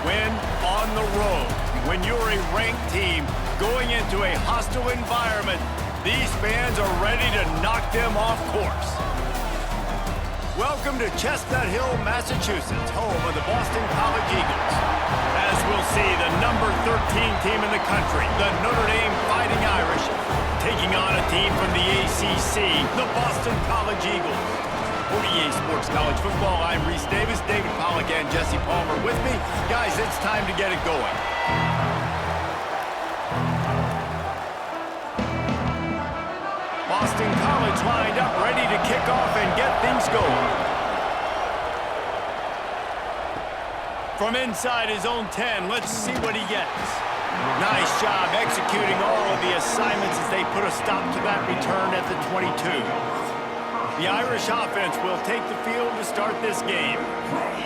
win on the road. When you're a ranked team going into a hostile environment, these fans are ready to knock them off course. Welcome to Chestnut Hill, Massachusetts, home of the Boston College Eagles. As we'll see, the number 13 team in the country, the Notre Dame Fighting Irish, taking on a team from the ACC, the Boston College Eagles. For EA Sports College Football, I'm Reese Davis, David Pollack, and Jesse Palmer with me. Guys, it's time to get it going. Boston College lined up, ready to kick off and get things going. From inside his own 10, let's see what he gets. Nice job executing all of the assignments as they put a stop to that return at the 22. The Irish offense will take the field to start this game.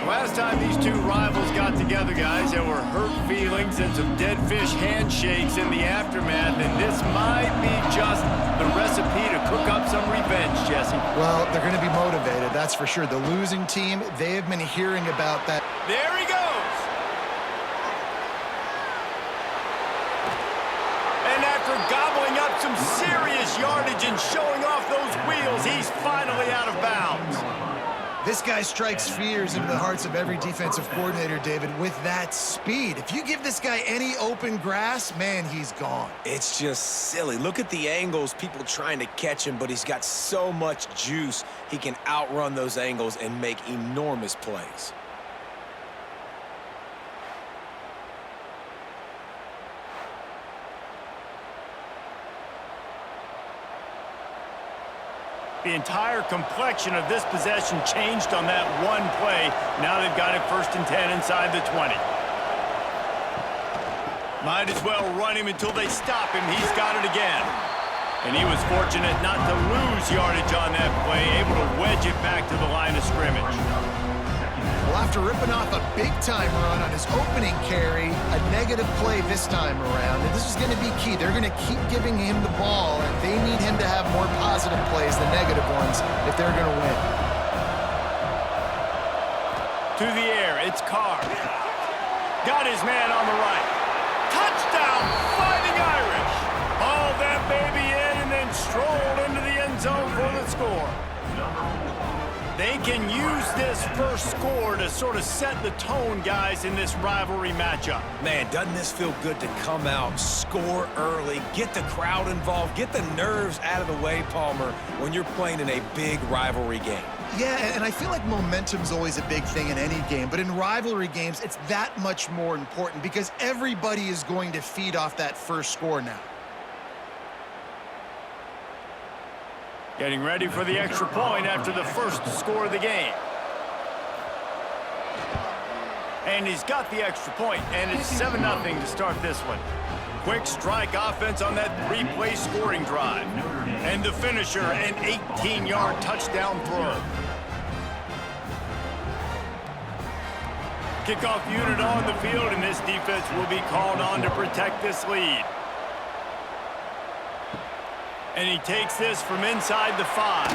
Last time these two rivals got together, guys, there were hurt feelings and some dead fish handshakes in the aftermath, and this might be just the recipe to cook up some revenge, Jesse. Well, they're going to be motivated, that's for sure. The losing team, they have been hearing about that. There he goes! And after gobbling up some serious yardage and showing off those wheels, he's finally out of bounds. This guy strikes fears into the hearts of every defensive coordinator, David, with that speed. If you give this guy any open grass, man, he's gone. It's just silly. Look at the angles, people trying to catch him, but he's got so much juice. He can outrun those angles and make enormous plays. The entire complexion of this possession changed on that one play. Now they've got it 1st and 10 inside the 20. Might as well run him until they stop him. He's got it again. And he was fortunate not to lose yardage on that play, able to wedge it back to the line of scrimmage. Well, after ripping off a big-time run on his opening carry, a negative play this time around, and this is going to be key. They're going to keep giving him the ball, and they need him to have more positive plays than negative ones if they're going to win. To the air, it's Carr. Got his man on the right. Touchdown, Fighting Irish! Hauled that baby in and then strolled into the end zone for the score. They can use this first score to sort of set the tone, guys, in this rivalry matchup. Man, doesn't this feel good to come out, score early, get the crowd involved, get the nerves out of the way, Palmer, when you're playing in a big rivalry game? Yeah, and I feel like momentum's always a big thing in any game, but in rivalry games, it's that much more important because everybody is going to feed off that first score now. Getting ready for the extra point after the first score of the game. And he's got the extra point, and it's 7-0 to start this one. Quick strike offense on that 3-play scoring drive. And the finisher, an 18-yard touchdown throw. Kickoff unit on the field, and this defense will be called on to protect this lead. And he takes this from inside the 5.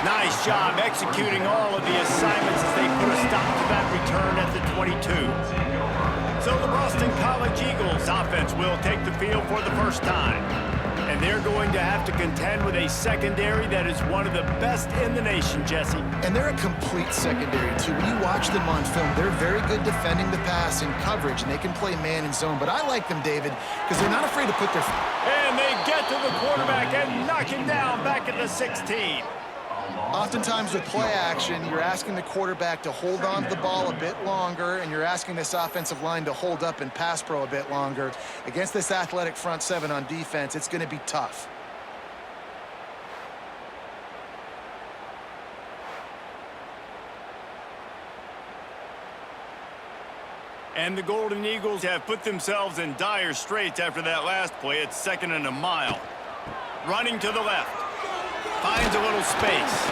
Nice job executing all of the assignments as they put a stop to that return at the 22. So the Boston College Eagles offense will take the field for the first time. And they're going to have to contend with a secondary that is one of the best in the nation, Jesse. And they're a complete secondary, too. When you watch them on film, they're very good defending the pass in coverage, and they can play man and zone. But I like them, David, because they're not afraid to put their... And they get to the quarterback and knock him down back at the 16. Oftentimes with play action, you're asking the quarterback to hold on to the ball a bit longer, and you're asking this offensive line to hold up and pass pro a bit longer. Against this athletic front seven on defense, it's going to be tough. And the Golden Eagles have put themselves in dire straits after that last play. It's 2nd and a mile. Running to the left. Finds a little space.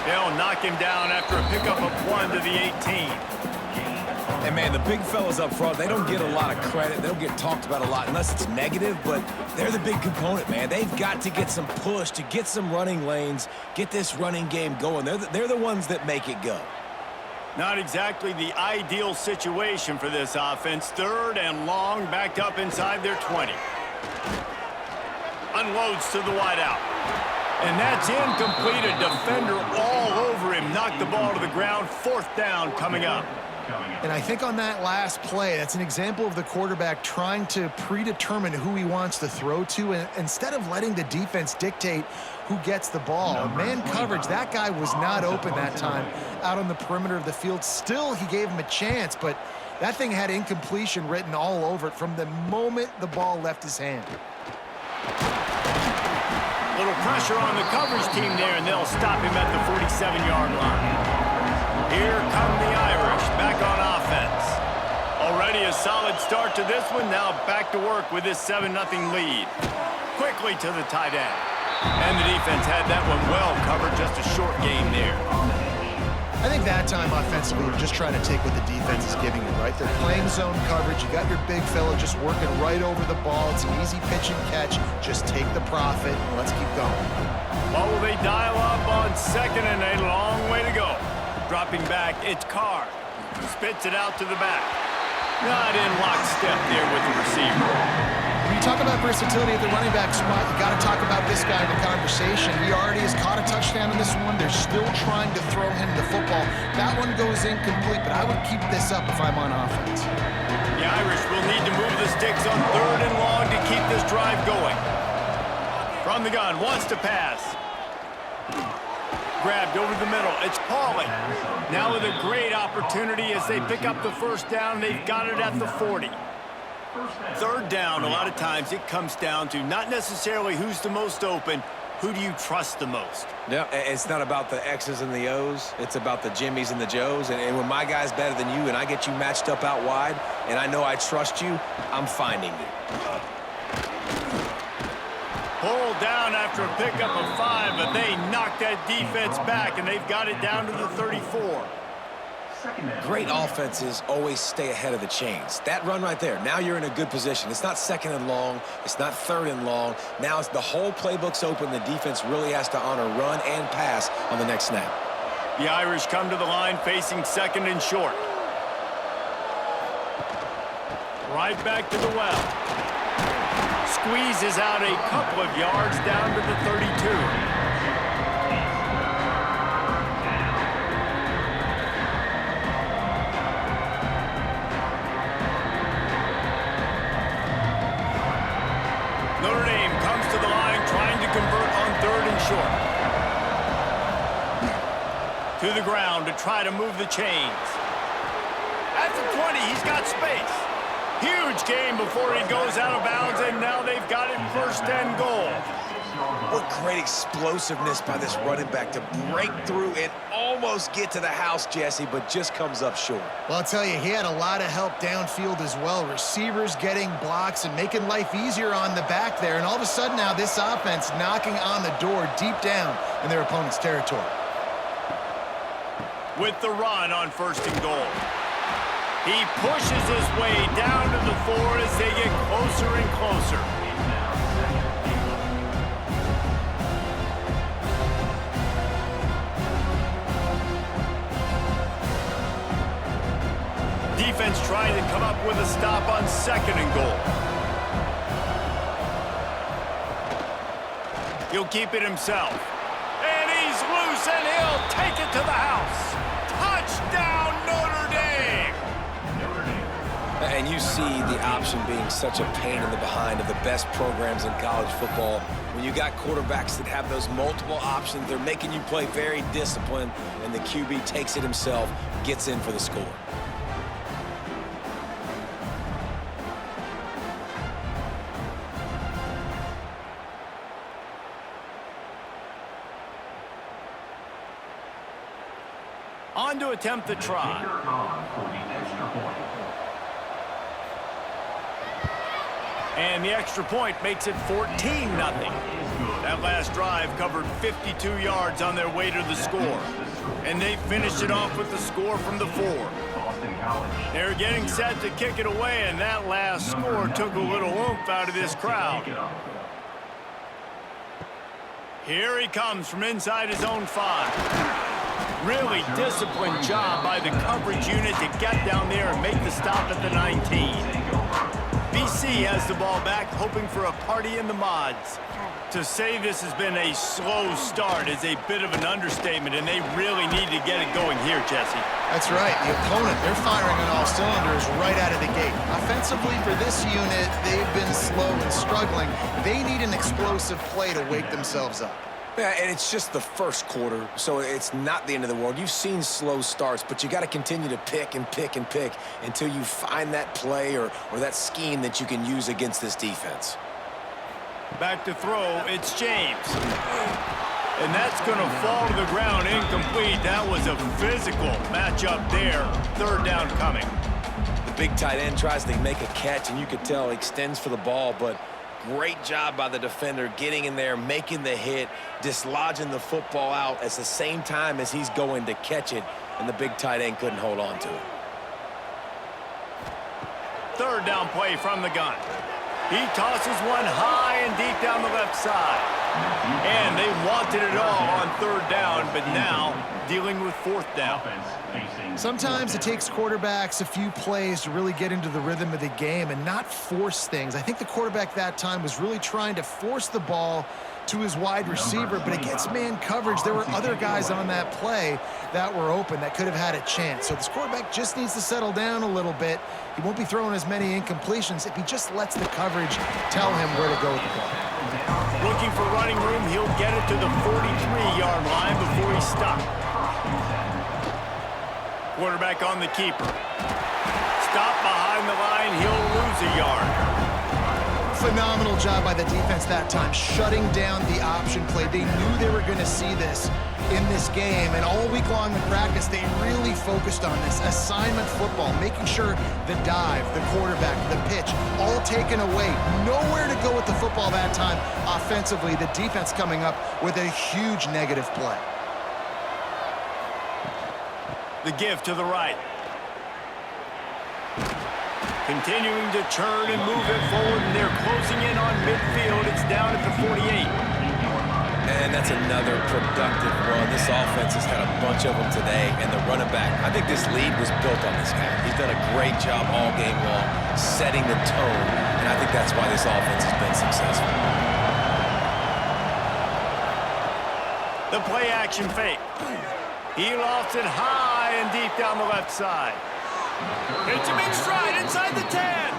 They'll knock him down after a pickup of 1 to the 18. And, man, the big fellas up front, they don't get a lot of credit. They don't get talked about a lot unless it's negative, but they're the big component, man. They've got to get some push, to get some running lanes, get this running game going. They're the ones that make it go. Not exactly the ideal situation for this offense. 3rd and long, backed up inside their 20. Unloads to the wideout. And that's incomplete. A defender all over him. Knocked the ball to the ground. 4th down coming up. And I think on that last play, that's an example of the quarterback trying to predetermine who he wants to throw to, and instead of letting the defense dictate who gets the ball. Man coverage, that guy was not open that time out on the perimeter of the field. Still, he gave him a chance, but that thing had incompletion written all over it from the moment the ball left his hand. Little pressure on the coverage team there, and they'll stop him at the 47-yard line. Here come the Irish, back on offense. Already a solid start to this one. Now back to work with this 7-0 lead. Quickly to the tight end. And the defense had that one well covered. Just a short game there. I think that time offensively, you're just trying to take what the defense is giving you, right? They're playing zone coverage. You got your big fella just working right over the ball. It's an easy pitch and catch. Just take the profit and let's keep going. What will they dial up on 2nd and a long way to go? Dropping back, it's Carr. Spits it out to the back. Not in lockstep there with the receiver. When you talk about versatility at the running back spot, you got to talk about this guy in the conversation. He already has caught a touchdown in this one. They're still trying to throw him the football. That one goes incomplete, but I would keep this up if I'm on offense. The Irish will need to move the sticks on 3rd and long to keep this drive going. From the gun, wants to pass. Grabbed over the middle. It's Pauly. Now with a great opportunity as they pick up the 1st down. They've got it at the 40. 3rd down, a lot of times it comes down to not necessarily who's the most open, who do you trust the most? Yeah, it's not about the X's and the O's. It's about the Jimmies and the Joes. And when my guy's better than you and I get you matched up out wide and I know I trust you, I'm finding you. Pulled down after a pickup of 5, but they knocked that defense back, and they've got it down to the 34. Great offenses always stay ahead of the chains. That run right there, now you're in a good position. It's not 2nd and long. It's not 3rd and long. Now it's the whole playbook's open. The defense really has to honor run and pass on the next snap. The Irish come to the line facing 2nd and short. Right back to the well. Squeezes out a couple of yards down to the 32. Notre Dame comes to the line trying to convert on 3rd and short. To the ground to try to move the chains. At the 20, he's got space. Huge game before he goes out of bounds, and now they've got it 1st and goal. What great explosiveness by this running back to break through and almost get to the house, Jesse, but just comes up short. Well, I'll tell you, he had a lot of help downfield as well. Receivers getting blocks and making life easier on the back there. And all of a sudden now this offense knocking on the door deep down in their opponent's territory. With the run on 1st and goal. He pushes his way down to the 4 as they get closer and closer. Defense trying to come up with a stop on 2nd and goal. He'll keep it himself. And he's loose, and he'll take it to the house. Touchdown, Notre Dame! And you see the option being such a pain in the behind of the best programs in college football. When you got quarterbacks that have those multiple options, they're making you play very disciplined, and the QB takes it himself, gets in for the score. On to attempt the try. And the extra point makes it 14-0. That last drive covered 52 yards on their way to the score. And they finished it off with the score from the 4. They're getting set to kick it away, and that last score took a little oomph out of this crowd. Here he comes from inside his own 5. Really disciplined job by the coverage unit to get down there and make the stop at the 19. BC has the ball back, hoping for a party in the mods. To say this has been a slow start is a bit of an understatement, and they really need to get it going here, Jesse. That's right. The opponent, they're firing on all cylinders right out of the gate. Offensively, for this unit, they've been slow and struggling. They need an explosive play to wake themselves up. Yeah, and it's just the first quarter, so it's not the end of the world. You've seen slow starts, but you got to continue to pick and pick and pick until you find that play or that scheme that you can use against this defense. Back to throw, it's James. And that's going to fall to the ground incomplete. That was a physical matchup there. Third down coming. The big tight end tries to make a catch, and you could tell he extends for the ball, but great job by the defender getting in there, making the hit, dislodging the football out at the same time as he's going to catch it, and the big tight end couldn't hold on to it. Third down play from the gun. He tosses one high and deep down the left side. And they wanted it all on third down, but now dealing with fourth down. Sometimes it takes quarterbacks a few plays to really get into the rhythm of the game and not force things. I think the quarterback that time was really trying to force the ball to his wide receiver, but against man coverage, there were other guys on that play that were open that could have had a chance. So this quarterback just needs to settle down a little bit. He won't be throwing as many incompletions if he just lets the coverage tell him where to go with the ball. Looking for running room, he'll get it to the 43-yard line before he's stopped. Quarterback on the keeper. Stop behind the line, he'll lose a yard. Phenomenal job by the defense that time, shutting down the option play. They knew they were going to see this in this game, and all week long in practice, they really focused on this assignment football, making sure the dive, the quarterback, the pitch, all taken away. Nowhere to go with the football that time. Offensively, the defense coming up with a huge negative play. The give to the right. Continuing to churn and move it forward, and they're closing in on midfield. It's down at the 48. And that's another productive run. This offense has had a bunch of them today, and the running back, I think this lead was built on this guy. He's done a great job all game long, setting the tone, and I think that's why this offense has been successful. The play action fake. He lofts it high and deep down the left side. It's a big stride inside the 10.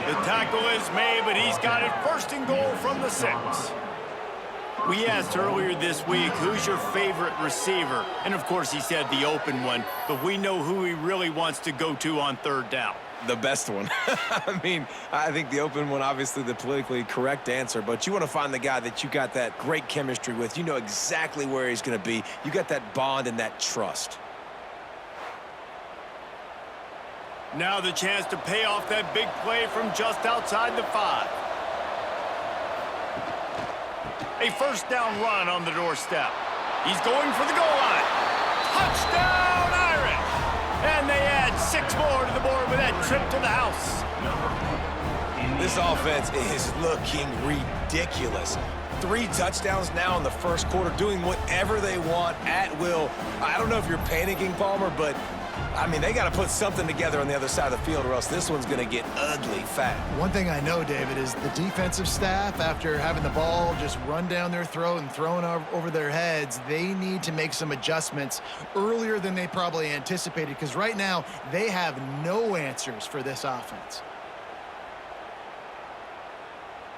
The tackle is made, but he's got it first and goal from the 6. We asked earlier this week, who's your favorite receiver? And, of course, he said the open one, but we know who he really wants to go to on third down. The best one. I mean, I think the open one, obviously the politically correct answer, but you want to find the guy that you got that great chemistry with. You know exactly where he's going to be. You got that bond and that trust. Now the chance to pay off that big play from just outside the 5. A first down run on the doorstep. He's going for the goal line. Touchdown, Irish! And they add 6 more to the board with that trip to the house. This offense is looking ridiculous. 3 touchdowns now in the first quarter, doing whatever they want at will. I don't know if you're panicking, Palmer, but I mean, they got to put something together on the other side of the field or else this one's going to get ugly fast. One thing I know, David, is the defensive staff, after having the ball just run down their throat and thrown over their heads, they need to make some adjustments earlier than they probably anticipated, because right now they have no answers for this offense.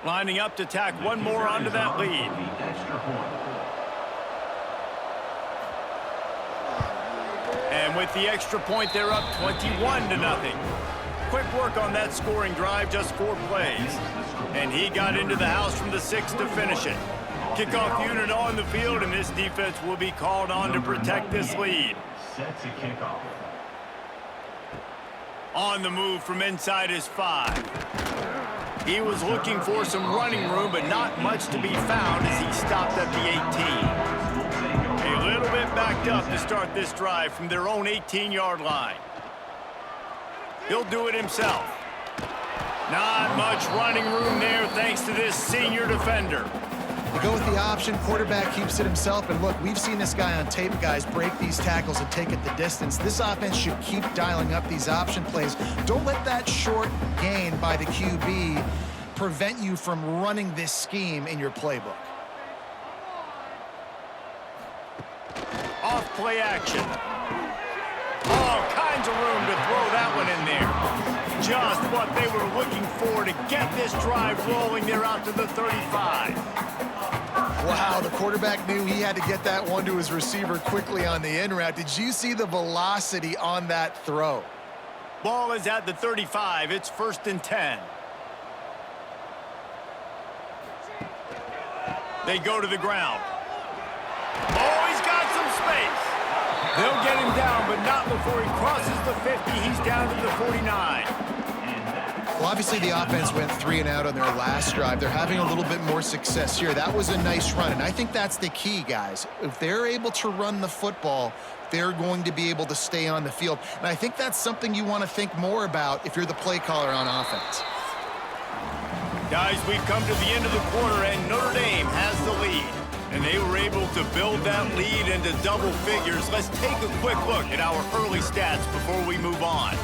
Lining up to tack one more onto that lead. And with the extra point, they're up 21-0. Quick work on that scoring drive, just 4 plays. And he got into the house from the 6 to finish it. Kickoff unit on the field, and this defense will be called on to protect this lead. Set to kickoff. On the move from inside his 5. He was looking for some running room, but not much to be found as he stopped at the 18. A little bit backed up to start this drive from their own 18-yard line. He'll do it himself. Not much running room there thanks to this senior defender. They go with the option, quarterback keeps it himself, and look, we've seen this guy on tape, guys, break these tackles and take it the distance. This offense should keep dialing up these option plays. Don't let that short gain by the QB prevent you from running this scheme in your playbook. Off play action. All kinds of room to throw that one in there. Just what they were looking for to get this drive rolling there out to the 35. Wow, the quarterback knew he had to get that one to his receiver quickly on the in route. Did you see the velocity on that throw? Ball is at the 35. It's 1st and 10. They go to the ground. Oh, he's got some space. They'll get him down, but not before he crosses the 50. He's down to the 49. Well, obviously the offense went 3 and out on their last drive. They're having a little bit more success here. That was a nice run, and I think that's the key, guys. If they're able to run the football, they're going to be able to stay on the field. And I think that's something you want to think more about if you're the play caller on offense. Guys, we've come to the end of the quarter, and Notre Dame has the lead. And they were able to build that lead into double figures. Let's take a quick look at our early stats before we move on.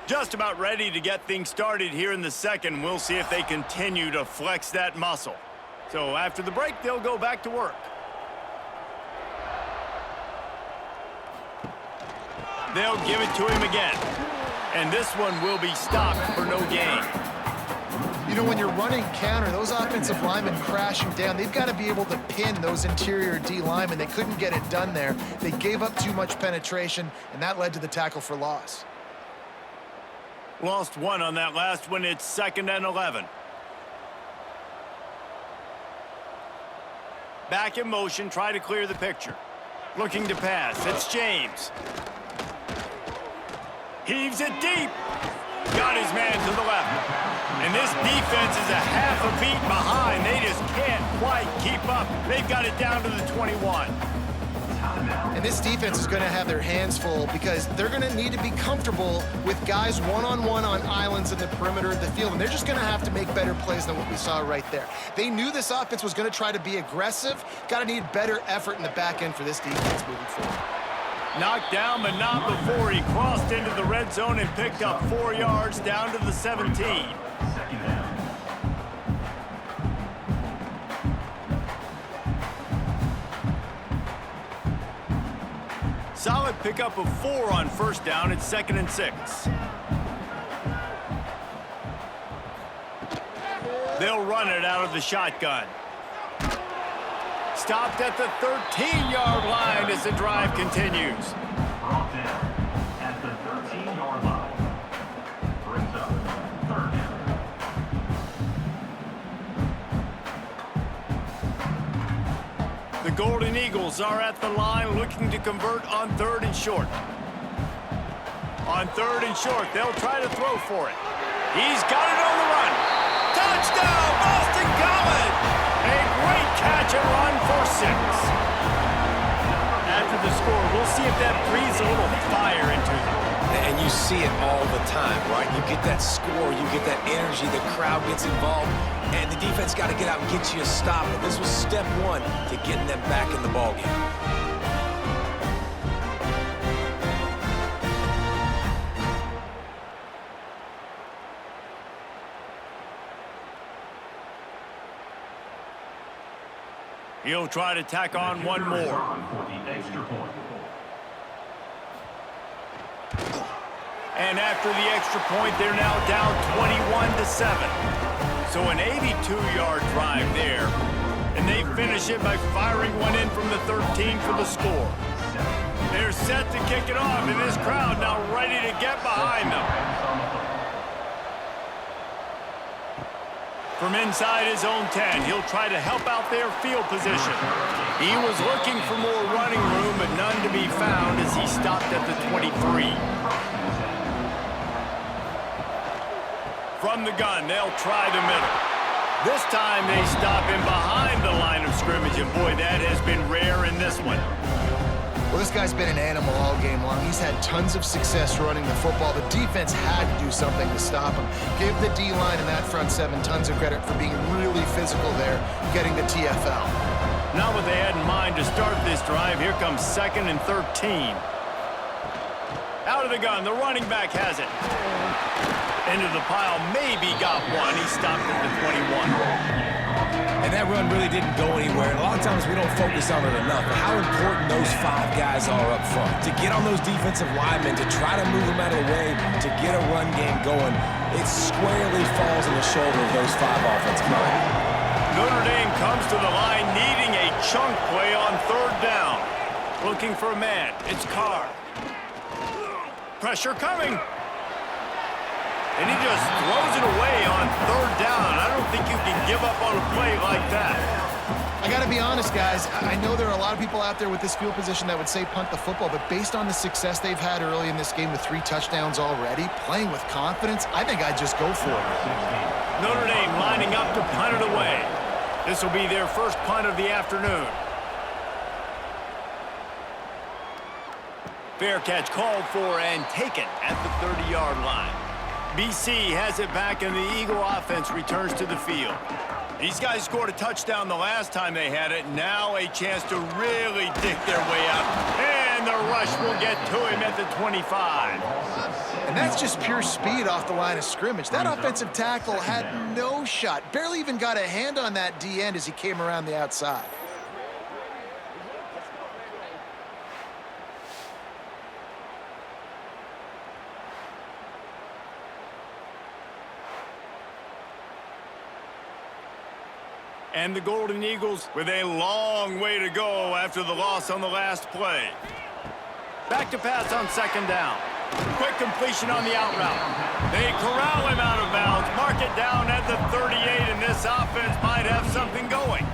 Just about ready to get things started here in the second. We'll see if they continue to flex that muscle. So after the break, they'll go back to work. They'll give it to him again. And this one will be stopped for no gain. You know, when you're running counter, those offensive linemen crashing down, they've got to be able to pin those interior D linemen. They couldn't get it done there. They gave up too much penetration, and that led to the tackle for loss. Lost one on that last one. It's 2nd and 11. Back in motion, try to clear the picture. Looking to pass. It's James. Heaves it deep. Got his man to the left. And this defense is a half a beat behind. They just can't quite keep up. They've got it down to the 21. And this defense is going to have their hands full because they're going to need to be comfortable with guys one-on-one on islands in the perimeter of the field. And they're just going to have to make better plays than what we saw right there. They knew this offense was going to try to be aggressive. Got to need better effort in the back end for this defense moving forward. Knocked down, but not before he crossed into the red zone and picked up 4 yards down to the 17. Solid pickup of 4 on 1st down. It's 2nd and 6. They'll run it out of the shotgun. Stopped at the 13-yard line as the drive continues. Brought down at the 13-yard line. Brings up 3rd down. The Golden Eagles are at the line looking to convert on 3rd and short. On 3rd and short, they'll try to throw for it. He's got it on the run. Touchdown, Boston College! A great catch and run for 6. After the score, we'll see if that breathes a little fire into them. And you see it all the time, right? You get that score, you get that energy, the crowd gets involved, and the defense got to get out and get you a stop. And this was step 1 to getting them back in the ballgame. He'll try to tack on one more. For the extra point. And after the extra point, they're now down 21-7. So an 82-yard drive there. And they finish it by firing one in from the 13 for the score. They're set to kick it off, and this crowd now ready to get behind them. From inside his own 10, he'll try to help out their field position. He was looking for more running room, but none to be found as he stopped at the 23. From the gun, they'll try the middle. This time they stop him behind the line of scrimmage, and boy, that has been rare in this one. Well, this guy's been an animal all game long. He's had tons of success running the football. The defense had to do something to stop him. Give the D-line and that front seven tons of credit for being really physical there, getting the TFL. Not what they had in mind to start this drive. Here comes 2nd and 13. Out of the gun, the running back has it. Into the pile, maybe got one. He stopped at the 21. And that run really didn't go anywhere. And a lot of times we don't focus on it enough, but how important those 5 guys are up front. To get on those defensive linemen, to try to move them out of the way, to get a run game going, it squarely falls on the shoulder of those 5 offensive linemen. Notre Dame comes to the line needing a chunk play on 3rd down. Looking for a man. It's Carr. Pressure coming. And he just throws it away on 3rd down. I don't think you can give up on a play like that. I got to be honest, guys. I know there are a lot of people out there with this field position that would say punt the football, but based on the success they've had early in this game with 3 touchdowns already, playing with confidence, I think I'd just go for it. Notre Dame lining up to punt it away. This will be their first punt of the afternoon. Fair catch called for and taken at the 30-yard line. BC has it back, and the Eagle offense returns to the field. These guys scored a touchdown the last time they had it. Now a chance to really dig their way out. And the rush will get to him at the 25. And that's just pure speed off the line of scrimmage. That offensive tackle had no shot. Barely even got a hand on that D-end as he came around the outside. And the Golden Eagles with a long way to go after the loss on the last play. Back to pass on 2nd down. Quick completion on the out route. They corral him out of bounds. Mark it down at the 38, and this offense might have something going.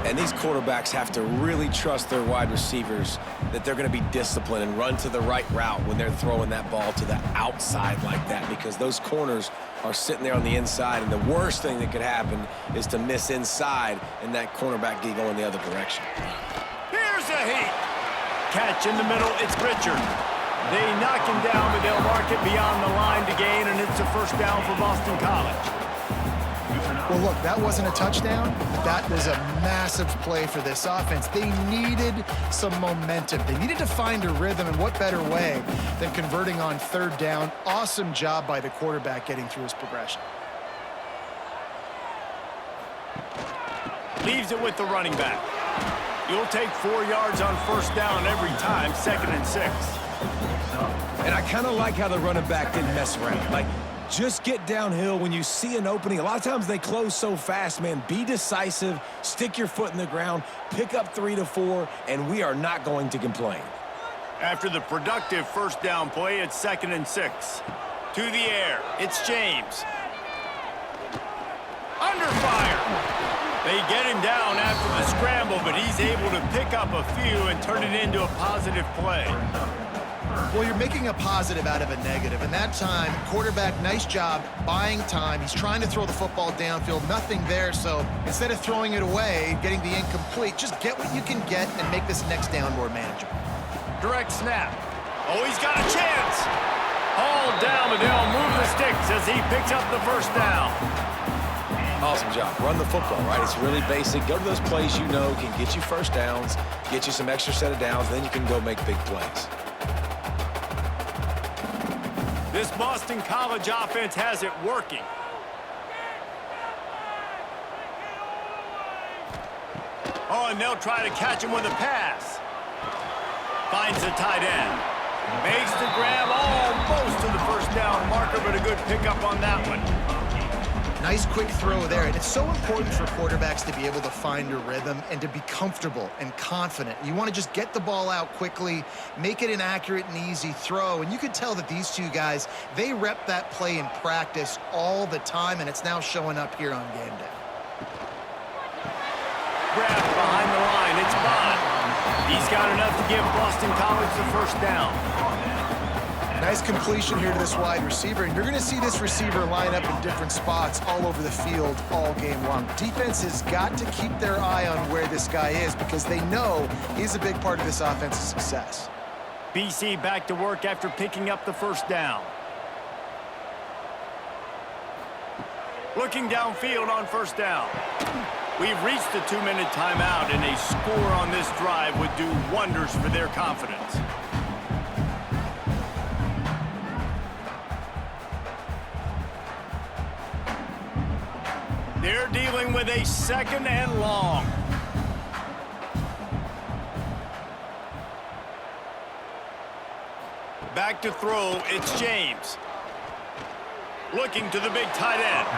And these quarterbacks have to really trust their wide receivers that they're going to be disciplined and run to the right route when they're throwing that ball to the outside like that, because those corners are sitting there on the inside, and the worst thing that could happen is to miss inside and that cornerback get going the other direction. Here's a heat. Catch in the middle, it's Richard. They knock him down, but they'll mark it beyond the line to gain, and it's a 1st down for Boston College. Well, look, that wasn't a touchdown, but that was a massive play for this offense. They needed some momentum. They needed to find a rhythm, and what better way than converting on 3rd down. Awesome job by the quarterback getting through his progression. Leaves it with the running back. You'll take 4 yards on 1st down every time, 2nd and 6. And I kind of like how the running back didn't mess around. Like, just get downhill when you see an opening. A lot of times they close so fast, man. Be decisive, stick your foot in the ground, pick up 3 to 4, and we are not going to complain. After the productive 1st down play, it's 2nd and 6. To the air, it's James. Under fire. They get him down after the scramble, but he's able to pick up a few and turn it into a positive play. Well, you're making a positive out of a negative, and that time, quarterback, nice job buying time. He's trying to throw the football downfield, nothing there, so instead of throwing it away, getting the incomplete, just get what you can get and make this next down more manageable. Direct snap. Oh, he's got a chance. Hauled down, but they'll move the sticks as he picks up the 1st down. Awesome job. Run the football, right? It's really basic. Go to those plays you know can get you 1st downs, get you some extra set of downs, then you can go make big plays. This Boston College offense has it working. Oh, and they'll try to catch him with a pass. Finds the tight end. Makes the grab almost to the 1st down marker, but a good pickup on that one. Nice quick throw there, and it's so important for quarterbacks to be able to find a rhythm and to be comfortable and confident. You want to just get the ball out quickly, make it an accurate and easy throw, and you could tell that these two guys, they rep that play in practice all the time, and it's now showing up here on game day. Grab behind the line, it's Bond. He's got enough to give Boston College the 1st down. Nice completion here to this wide receiver, and you're going to see this receiver line up in different spots all over the field all game long. Defense has got to keep their eye on where this guy is because they know he's a big part of this offense's success. BC back to work after picking up the first down. Looking downfield on first down. We've reached the 2-minute timeout, and a score on this drive would do wonders for their confidence. They're dealing with a 2nd and long. Back to throw, it's James. Looking to the big tight end.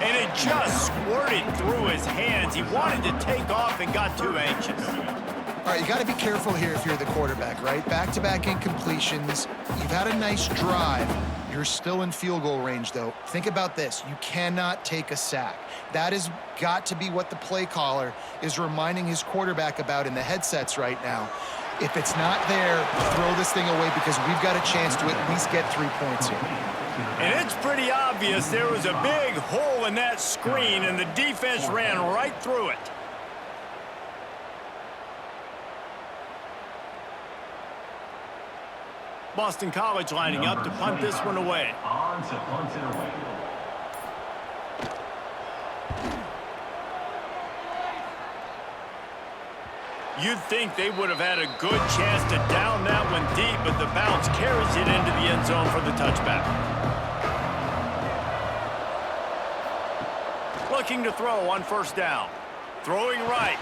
And it just squirted through his hands. He wanted to take off and got too anxious. All right, you got to be careful here if you're the quarterback, right? Back-to-back incompletions. You've had a nice drive. You're still in field goal range, though. Think about this. You cannot take a sack. That has got to be what the play caller is reminding his quarterback about in the headsets right now. If it's not there, throw this thing away because we've got a chance to at least get 3 points here. And it's pretty obvious there was a big hole in that screen, and the defense ran right through it. Boston College lining up to punt this one away. On to punt it away. You'd think they would have had a good chance to down that one deep, but the bounce carries it into the end zone for the touchback. Looking to throw on first down. Throwing right.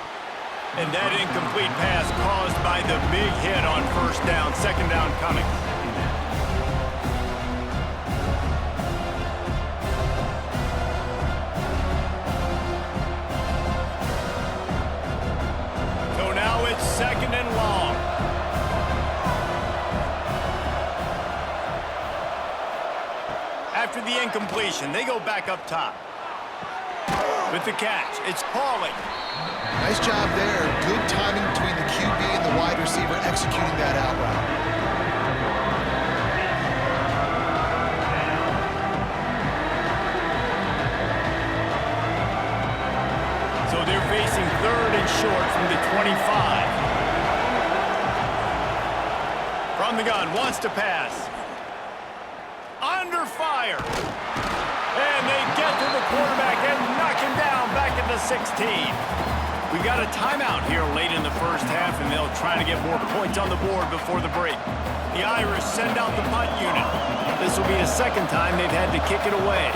And that incomplete pass caused by the big hit on first down. 2nd down coming. So now it's 2nd and long. After the incompletion, they go back up top. With the catch, it's Pauling. Nice job there. Good timing between the QB and the wide receiver executing that out route. So they're facing 3rd and short from the 25. From the gun, wants to pass. Under fire. And they get to the quarterback and knock him down back at the 16. We've got a timeout here late in the first half, and they'll try to get more points on the board before the break. The Irish send out the punt unit. This will be the 2nd time they've had to kick it away.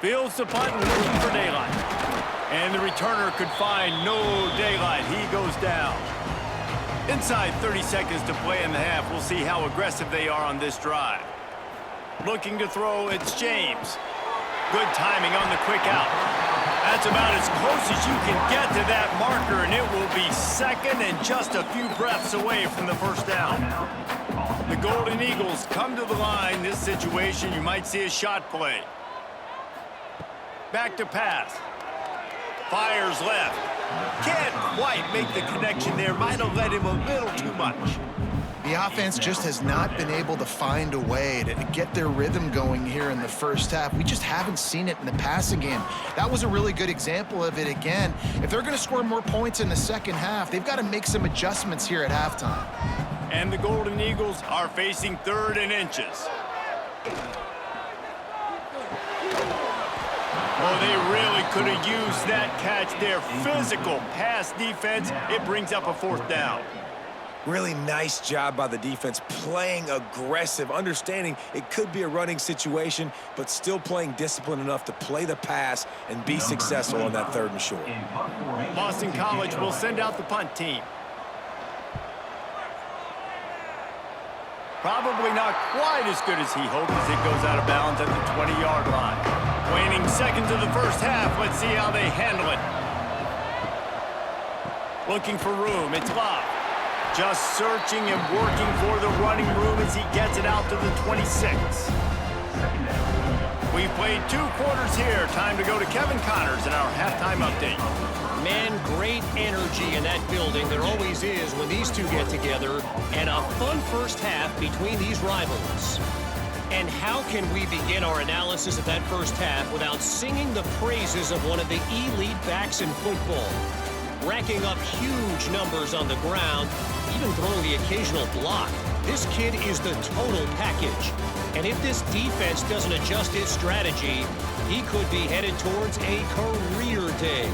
Fields the punt and looking for daylight. And the returner could find no daylight. He goes down. Inside 30 seconds to play in the half. We'll see how aggressive they are on this drive. Looking to throw, it's James. Good timing on the quick out. That's about as close as you can get to that marker, and it will be 2nd and just a few breaths away from the first down. The Golden Eagles come to the line. This situation, you might see a shot play. Back to pass. Fires left. Can't quite make the connection there. Might have led him a little too much. The offense just has not been able to find a way to get their rhythm going here in the first half. We just haven't seen it in the passing game. That was a really good example of it again. If they're going to score more points in the second half, they've got to make some adjustments here at halftime. And the Golden Eagles are facing 3rd and inches. Oh, they really could have used that catch there. Physical pass defense. It brings up a 4th down. Really nice job by the defense, playing aggressive, understanding it could be a running situation, but still playing disciplined enough to play the pass and be successful on that 3rd and short. Boston College will send out the punt team. Probably not quite as good as he hoped as it goes out of bounds at the 20-yard line. Waning seconds of the first half. Let's see how they handle it. Looking for room. It's Love. Just searching and working for the running room as he gets it out to the 26. We've played 2 quarters here. Time to go to Kevin Connors in our halftime update. Man, great energy in that building. There always is when these two get together. And a fun first half between these rivals. And how can we begin our analysis of that first half without singing the praises of one of the elite backs in football? Racking up huge numbers on the ground, even throwing the occasional block. This kid is the total package. And if this defense doesn't adjust its strategy, he could be headed towards a career day.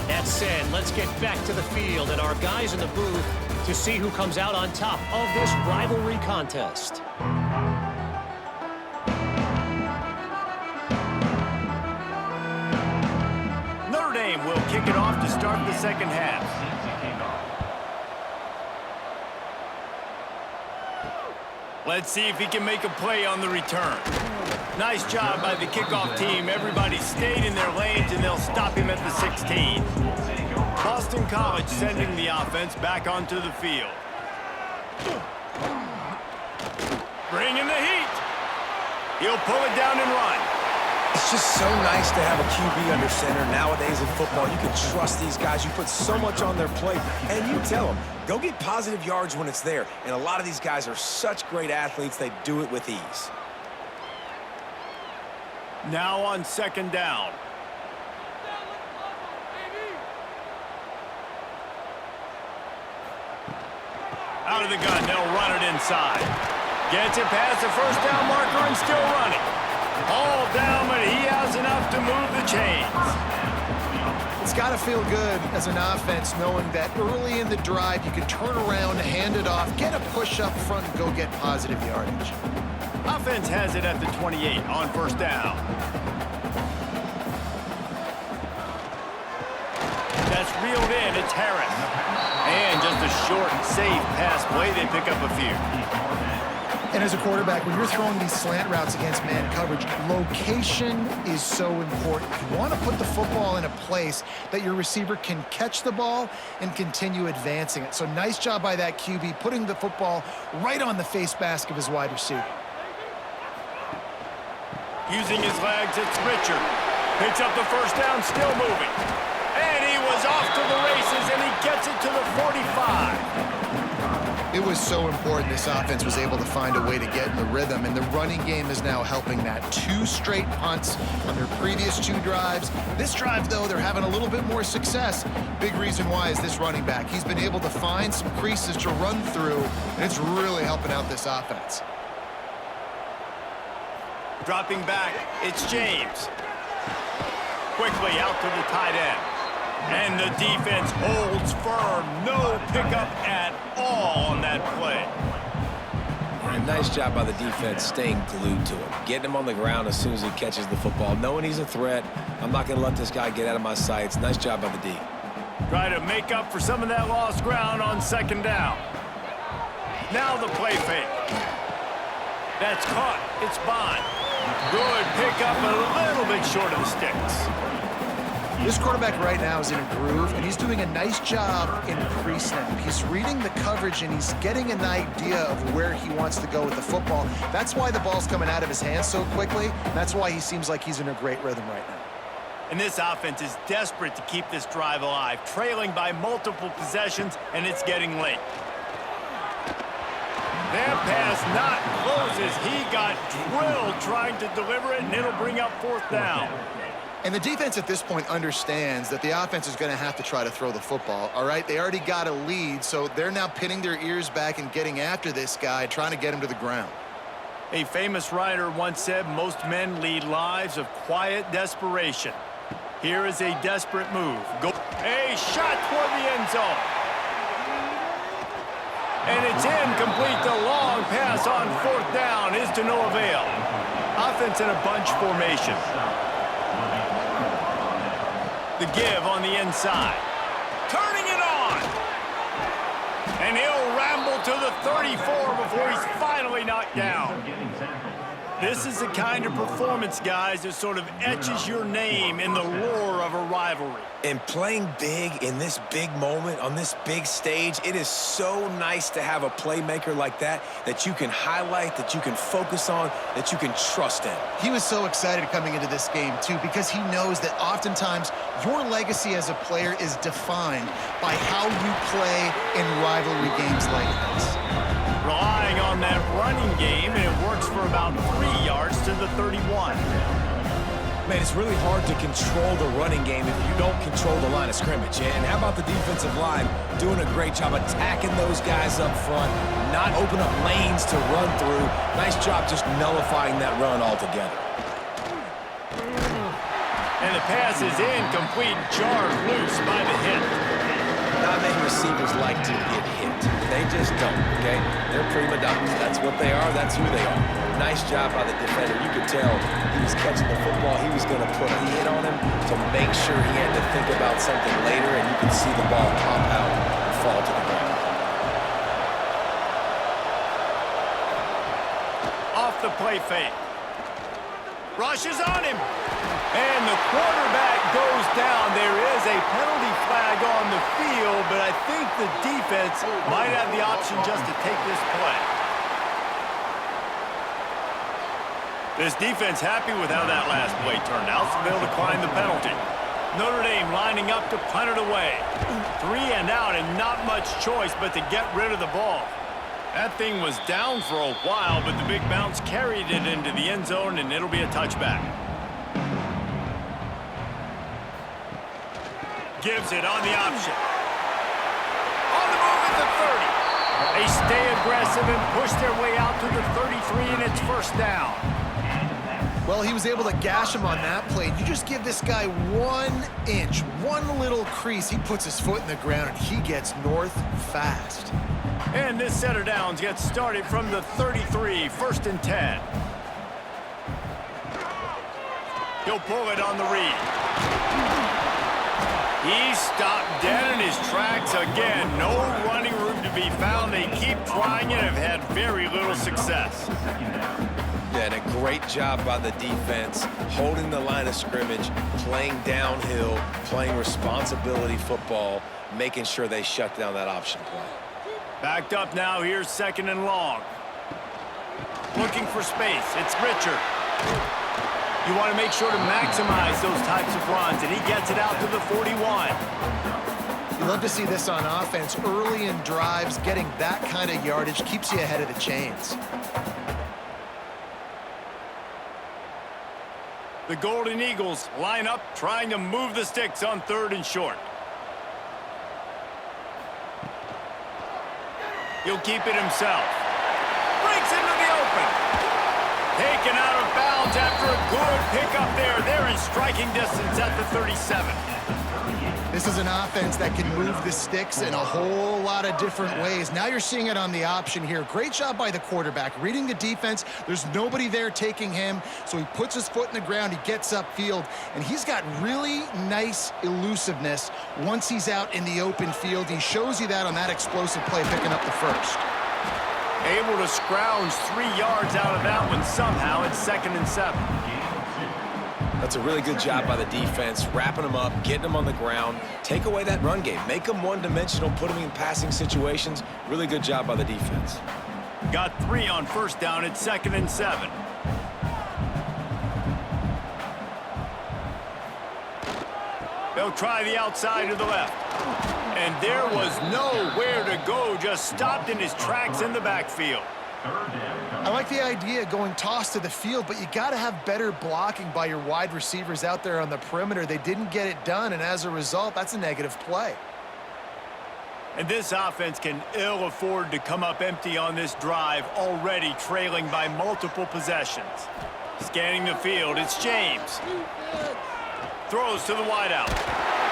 That said, let's get back to the field and our guys in the booth to see who comes out on top of this rivalry contest. Notre Dame will kick it off to start the second half. Let's see if he can make a play on the return. Nice job by the kickoff team. Everybody stayed in their lanes, and they'll stop him at the 16. Boston College sending the offense back onto the field. Bringing the heat. He'll pull it down and run. It's just so nice to have a QB under center. Nowadays in football, you can trust these guys. You put so much on their plate, and you tell them, go get positive yards when it's there. And a lot of these guys are such great athletes, they do it with ease. Now on second down. Out of the gun, they'll run it inside. Gets it past the first down marker and still running. All down, but he has enough to move the chains. It's got to feel good as an offense knowing that early in the drive you can turn around, hand it off, get a push up front, and go get positive yardage. Offense has it at the 28 on first down. That's reeled in. It's Harris. And just a short, safe pass play. They pick up a few. And as a quarterback, when you're throwing these slant routes against man coverage, location is so important. You want to put the football in a place that your receiver can catch the ball and continue advancing it. So nice job by that QB, putting the football right on the face mask of his wide receiver. Using his legs, it's Richard. Picks up the first down, still moving. And he was off to the races, and he gets it to the 45. It was so important this offense was able to find a way to get in the rhythm, and the running game is now helping that. 2 straight punts on their previous 2 drives. This drive, though, they're having a little bit more success. Big reason why is this running back. He's been able to find some creases to run through, and it's really helping out this offense. Dropping back, it's James. Quickly out to the tight end. And the defense holds firm. No pickup at all on that play. And nice job by the defense staying glued to him. Getting him on the ground as soon as he catches the football. Knowing he's a threat. I'm not going to let this guy get out of my sights. Nice job by the D. Try to make up for some of that lost ground on second down. Now the play fake. That's caught. It's Bond. Good pickup, a little bit short of the sticks. This quarterback right now is in a groove, and he's doing a nice job in pre-snap. He's reading the coverage, and he's getting an idea of where he wants to go with the football. That's why the ball's coming out of his hands so quickly. That's why he seems like he's in a great rhythm right now. And this offense is desperate to keep this drive alive, trailing by multiple possessions, and it's getting late. That pass not closes. He got drilled trying to deliver it, and it'll bring up fourth down. And the defense at this point understands that the offense is going to have to try to throw the football, all right? They already got a lead, so they're now pinning their ears back and getting after this guy, trying to get him to the ground. A famous writer once said, most men lead lives of quiet desperation. Here is a desperate move. A shot toward the end zone. And it's incomplete. The long pass on fourth down is to no avail. Offense in a bunch formation. The give on the inside. Turning it on. And he'll ramble to the 34 before he's finally knocked down. This is the kind of performance, guys, that sort of etches your name in the lore of a rivalry. And playing big in this big moment, on this big stage, it is so nice to have a playmaker like that that you can highlight, that you can focus on, that you can trust in. He was so excited coming into this game, too, because he knows that oftentimes your legacy as a player is defined by how you play in rivalry games like this. Relying on that running game, and it works for about 3 yards to the 31. Man, it's really hard to control the running game if you don't control the line of scrimmage. And how about the defensive line doing a great job attacking those guys up front, not open up lanes to run through. Nice job just nullifying that run altogether. And the pass is incomplete, jarred loose by the hit. Not many receivers like to get hit. They just don't, okay? They're prima donnas. That's what they are. That's who they are. Nice job by the defender. You could tell he was catching the football. He was going to put a hit on him to make sure he had to think about something later, and you could see the ball pop out and fall to the ground. Off the play fake. Rushes on him. And the quarterback goes down. There is a penalty flag on the field, but I think the defense might have the option just to take this play. This defense happy with how that last play turned out, so they'll decline the penalty. Notre Dame lining up to punt it away. 3 and out and not much choice but to get rid of the ball. That thing was down for a while, but the big bounce carried it into the end zone, and it'll be a touchback. Gives it on the option. On the move at the 30. They stay aggressive and push their way out to the 33, and it's first down. Well, he was able to gash him on that play. You just give this guy 1 inch, one little crease, he puts his foot in the ground, and he gets north fast. And this set of downs gets started from the 33, first and 10. He'll pull it on the read. He stopped dead in his tracks again. No running room to be found. They keep trying and have had very little success. Yeah, and a great job by the defense, holding the line of scrimmage, playing downhill, playing responsibility football, making sure they shut down that option play. Backed up now, here's second and long. Looking for space, it's Richard. You want to make sure to maximize those types of runs, and he gets it out to the 41. You love to see this on offense. Early in drives, getting that kind of yardage keeps you ahead of the chains. The Golden Eagles line up, trying to move the sticks on 3rd and short. He'll keep it himself. Breaks into the open. Taken out of bounds after a good pickup there. They're in striking distance at the 37. This is an offense that can move the sticks in a whole lot of different ways. Now you're seeing it on the option here. Great job by the quarterback. Reading the defense, there's nobody there taking him, so he puts his foot in the ground, he gets upfield, and he's got really nice elusiveness once he's out in the open field. He shows you that on that explosive play, picking up the first. Able to scrounge 3 yards out of that one somehow. It's 2nd and 7. That's a really good job by the defense, wrapping them up, getting them on the ground. Take away that run game. Make them one-dimensional, put them in passing situations. Really good job by the defense. Got 3 on first down. It's 2nd and 7. They'll try the outside to the left. And there was nowhere to go, just stopped in his tracks in the backfield. I like the idea going toss to the field, but you got to have better blocking by your wide receivers out there on the perimeter. They didn't get it done, and as a result, that's a negative play. And this offense can ill afford to come up empty on this drive, already trailing by multiple possessions. Scanning the field, it's James. Throws to the wideout.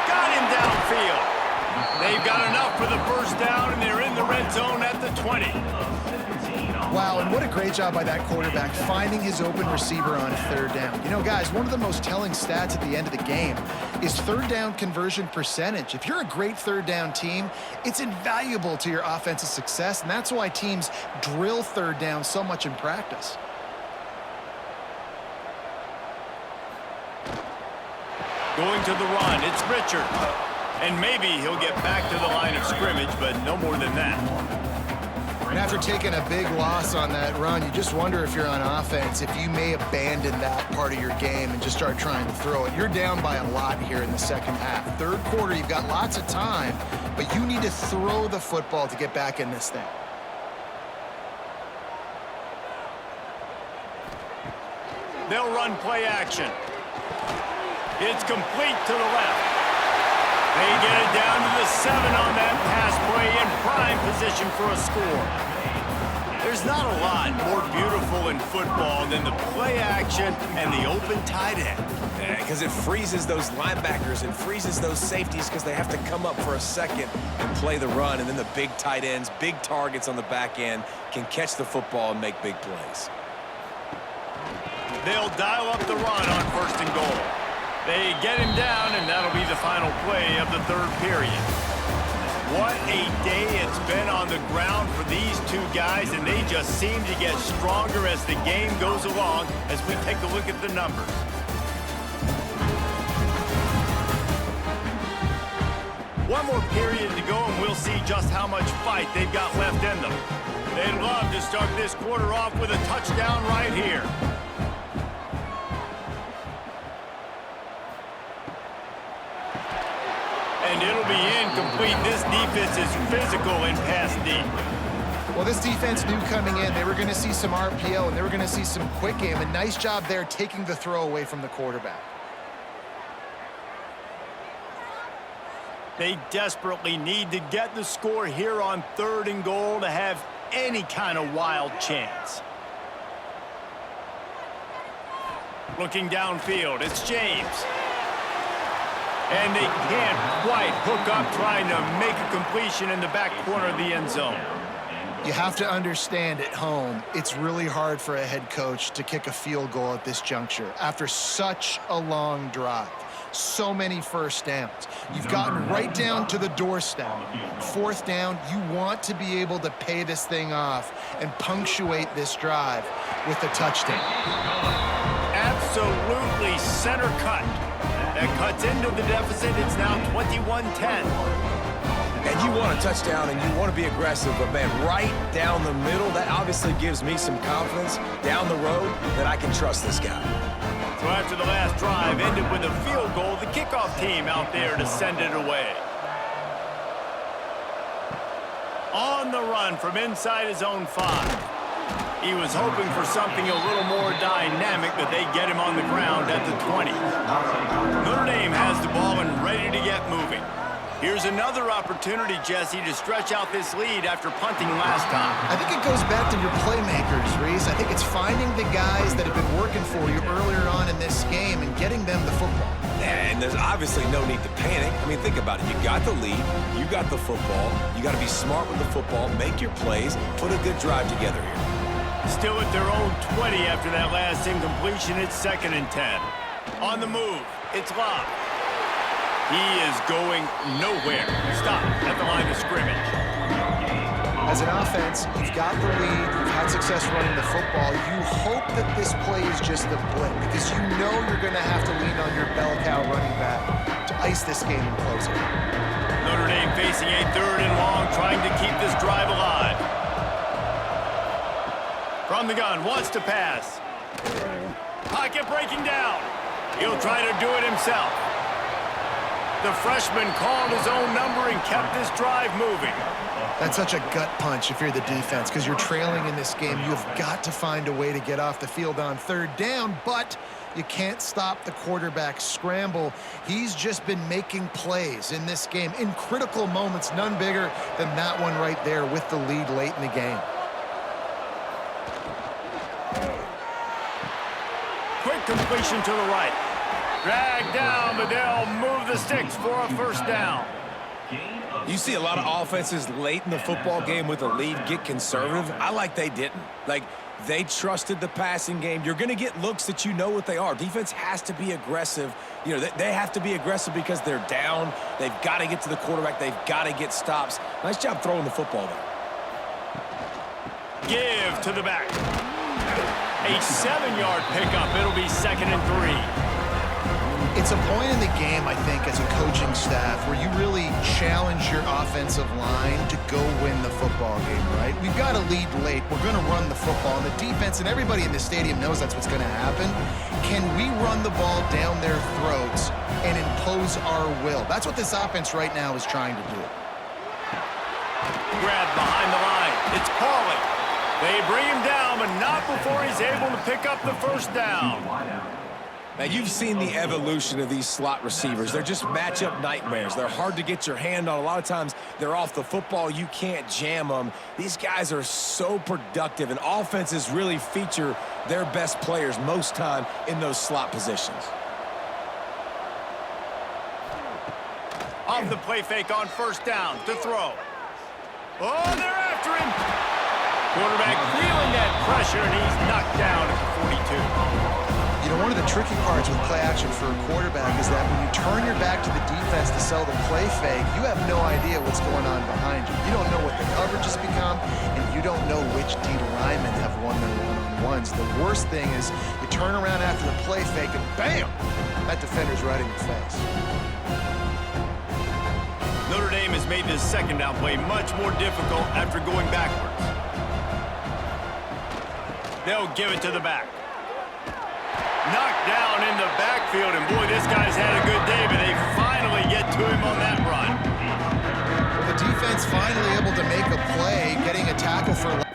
Got him downfield. They've got enough for the first down, and they're in the red zone at the 20. Wow, and what a great job by that quarterback, finding his open receiver on 3rd down. You know, guys, one of the most telling stats at the end of the game is 3rd down conversion percentage. If you're a great 3rd down team, it's invaluable to your offensive success, and that's why teams drill 3rd down so much in practice. Going to the run, it's Richard. And maybe he'll get back to the line of scrimmage, but no more than that. And after taking a big loss on that run, you just wonder if you're on offense, if you may abandon that part of your game and just start trying to throw it. You're down by a lot here in the second half. Third quarter, you've got lots of time, but you need to throw the football to get back in this thing. They'll run play action. It's complete to the left. They get it down to the 7 on that pass play in prime position for a score. There's not a lot more beautiful in football than the play action and the open tight end. Because it freezes those linebackers, it freezes those safeties because they have to come up for a second and play the run, and then the big tight ends, big targets on the back end can catch the football and make big plays. They'll dial up the run on 1st and goal. They get him down, and that'll be the final play of the third period. What a day it's been on the ground for these two guys, and they just seem to get stronger as the game goes along as we take a look at the numbers. One more period to go, and we'll see just how much fight they've got left in them. They'd love to start this quarter off with a touchdown right here. And it'll be incomplete. This defense is physical and pass deep. Well, this defense knew coming in they were going to see some RPO and they were going to see some quick game. A nice job there taking the throw away from the quarterback. They desperately need to get the score here on 3rd and goal to have any kind of wild chance. Looking downfield, it's James. And they can't quite hook up trying to make a completion in the back corner of the end zone. You have to understand at home, it's really hard for a head coach to kick a field goal at this juncture after such a long drive. So many first downs. You've gotten right down to the doorstep. 4th down, you want to be able to pay this thing off and punctuate this drive with a touchdown. Absolutely center cut. That cuts into the deficit. It's now 21-10. And you want a touchdown and you want to be aggressive, but man, right down the middle, that obviously gives me some confidence down the road that I can trust this guy. So after the last drive ended with a field goal, the kickoff team out there to send it away. On the run from inside his own 5. He was hoping for something a little more dynamic, but they get him on the ground at the 20. Notre Dame has the ball and ready to get moving. Here's another opportunity, Jesse, to stretch out this lead after punting last time. I think it goes back to your playmakers, Reese. I think it's finding the guys that have been working for you earlier on in this game and getting them the football. And there's obviously no need to panic. I mean, think about it. You got the lead. You got the football. You got to be smart with the football. Make your plays. Put a good drive together here. Still at their own 20 after that last incompletion. It's 2nd and 10. On the move, it's Locke. He is going nowhere. Stop at the line of scrimmage. As an offense, you've got the lead. You've had success running the football. You hope that this play is just the blip because you know you're going to have to lean on your bell cow running back to ice this game and close it. Notre Dame facing a 3rd and long, trying to keep this drive alive. From the gun, wants to pass. Pocket breaking down. He'll try to do it himself. The freshman called his own number and kept this drive moving. That's such a gut punch if you're the defense because you're trailing in this game. You've got to find a way to get off the field on 3rd down, but you can't stop the quarterback scramble. He's just been making plays in this game in critical moments, none bigger than that one right there with the lead late in the game. Quick completion to the right. Drag down, but they'll move the sticks for a 1st down. You see a lot of offenses late in the football game with a lead get conservative. I like they didn't. Like, they trusted the passing game. You're going to get looks that you know what they are. Defense has to be aggressive. You know, they have to be aggressive because they're down. They've got to get to the quarterback. They've got to get stops. Nice job throwing the football there. Give to the back. A 7-yard pickup. It'll be 2nd and 3. It's a point in the game, I think, as a coaching staff where you really challenge your offensive line to go win the football game, right? We've got to lead late. We're going to run the football. And the defense and everybody in the stadium knows that's what's going to happen. Can we run the ball down their throats and impose our will? That's what this offense right now is trying to do. Grab behind the line. It's Pauly. They bring him down, but not before he's able to pick up the first down. Now, you've seen the evolution of these slot receivers. They're just matchup nightmares. They're hard to get your hand on. A lot of times, they're off the football. You can't jam them. These guys are so productive, and offenses really feature their best players most time in those slot positions. Off the play fake on first down to throw. Oh, they're after him. Quarterback feeling that pressure, and he's knocked down at the 42. You know, one of the tricky parts with play action for a quarterback is that when you turn your back to the defense to sell the play fake, you have no idea what's going on behind you. You don't know what the coverage has become, and you don't know which D linemen have won their one-on-ones. The worst thing is you turn around after the play fake, and bam! That defender's right in your face. Notre Dame has made this second down play much more difficult after going backwards. They'll give it to the back. Knocked down in the backfield, and boy, this guy's had a good day, but they finally get to him on that run. Well, the defense finally able to make a play, getting a tackle for...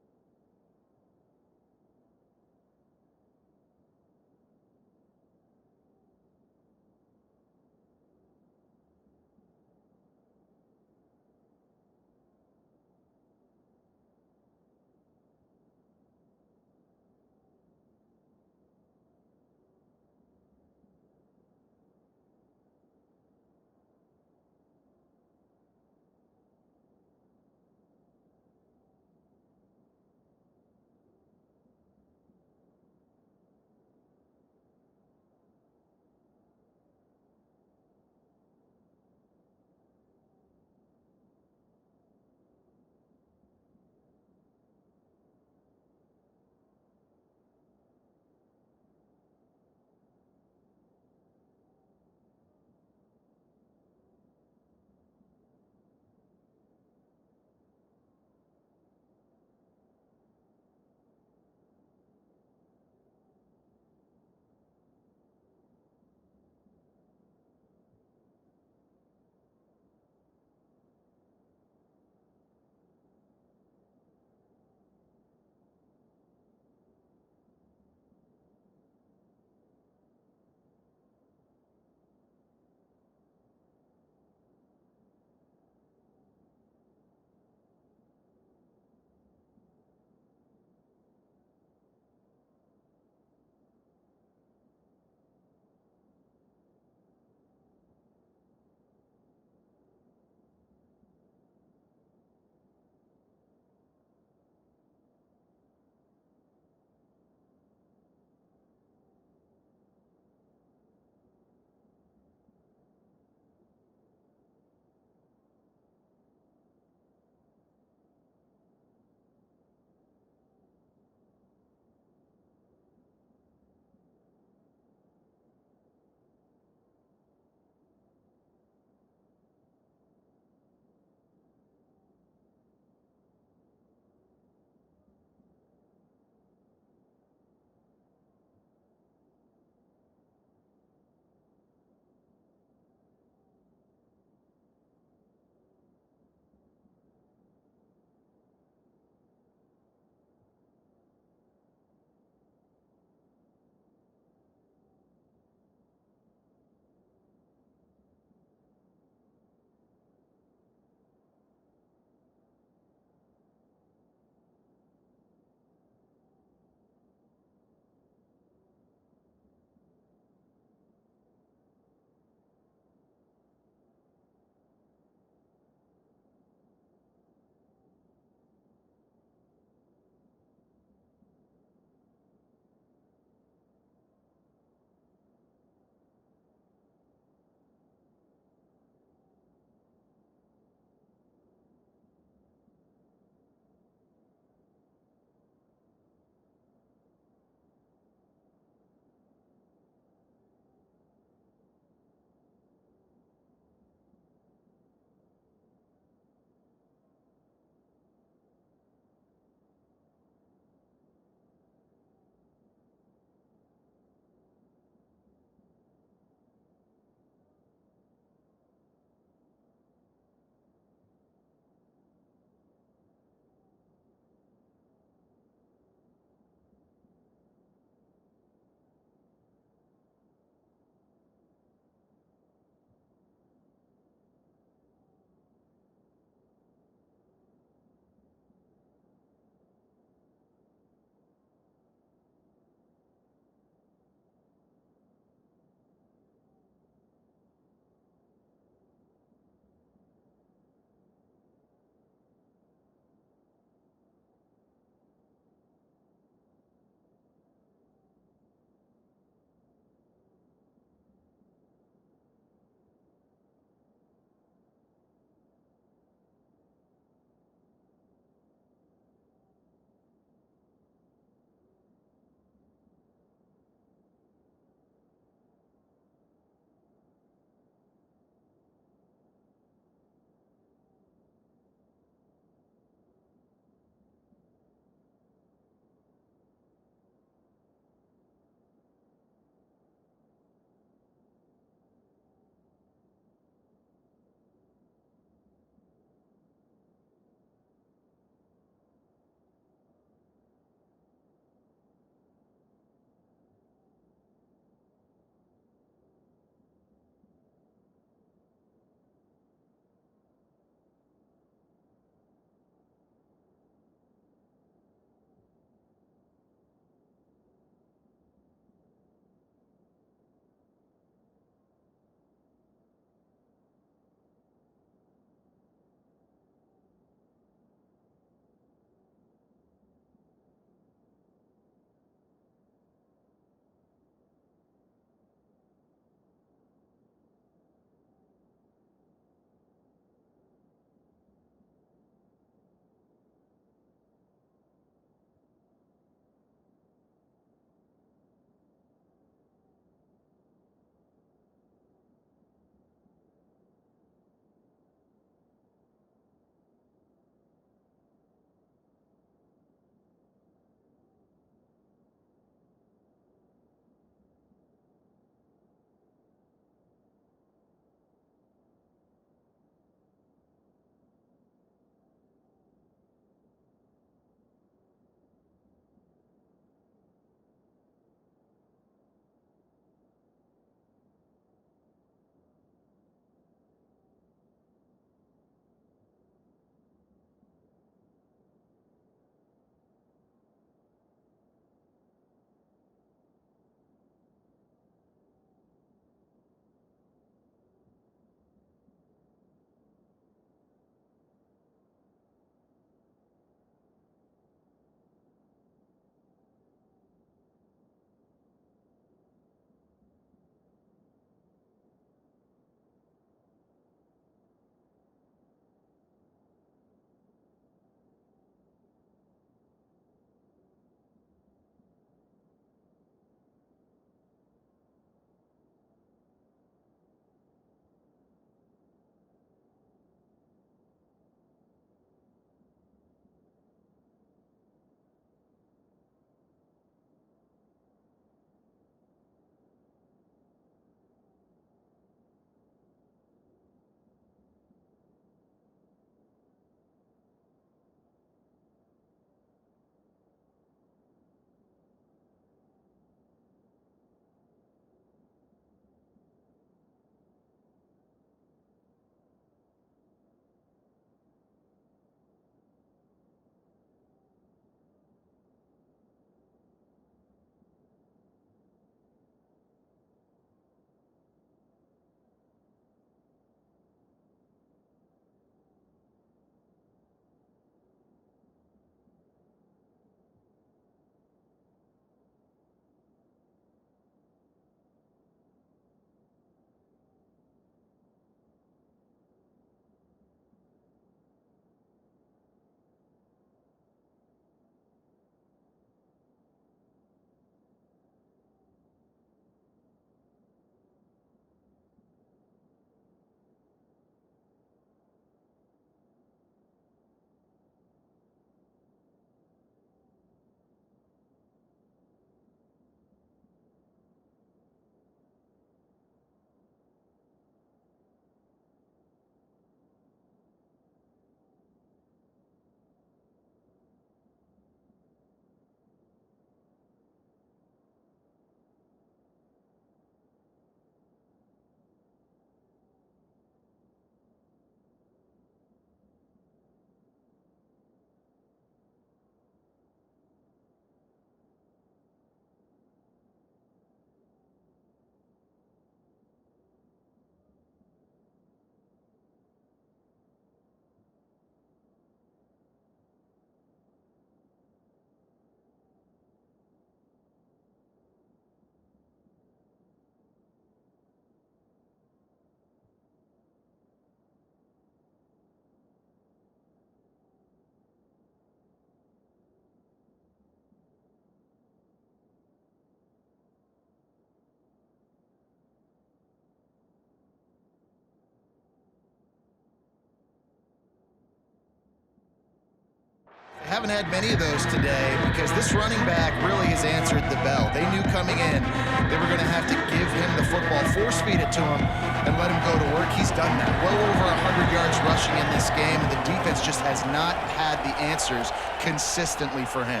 haven't had many of those today because this running back really has answered the bell. They knew coming in they were going to have to give him the football, force feed it to him, and let him go to work. He's done that. Well over 100 yards rushing in this game, and the defense just has not had the answers consistently for him.